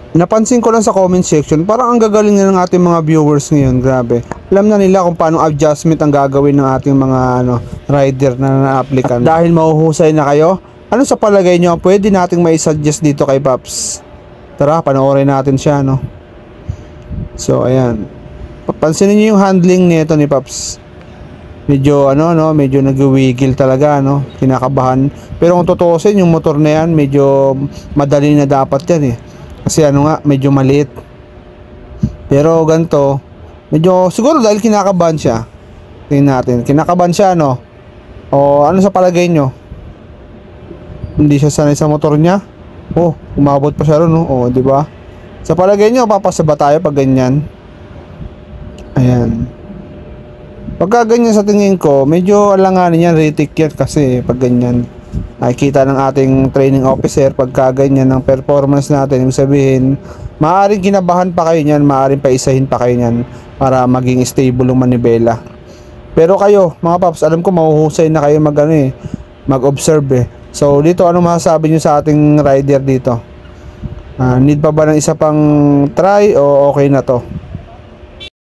Napansin ko lang sa comment section, parang ang gagaling na ng ating mga viewers ngayon, grabe. Alam na nila kung paano adjustment ang gagawin ng ating mga rider na na-applikan. Dahil mahuhusay na kayo, ano sa palagay nyo ang pwede nating mai-suggest dito kay Paps? Tara, panoorin natin siya, no? So, ayan. Pansinin niyo yung handling nito ni Paps. Medyo medyo nagwiwigil talaga, kinakabahan. Pero kung tutuusin yung motor na yan, medyo madali na dapat yan eh. Kasi medyo maliit. Pero ganito, medyo siguro dahil kinakabahan siya. Tingnan natin, kinakabahan siya o ano sa palagay nyo? Hindi siya sanay sa motor niya? Oh, umabot pa siya ron, oh, di ba? Sa palagay nyo, papasa ba tayo pag ganyan? Ayan. Pagka ganyan sa tingin ko, medyo alanganin yan, retic yan kasi pag ganyan. Nakikita ng ating training officer pagka ganyan ng performance natin. Ibig sabihin, maaaring kinabahan pa kayo niyan, maaaring paisahin pa kayo niyan para maging stable yung manibela. Pero kayo, mga Paps, alam ko mahuhusay na kayo mag-observe eh. So dito, ano masasabi nyo sa ating rider dito? Need pa ba ng isa pang try o okay na to?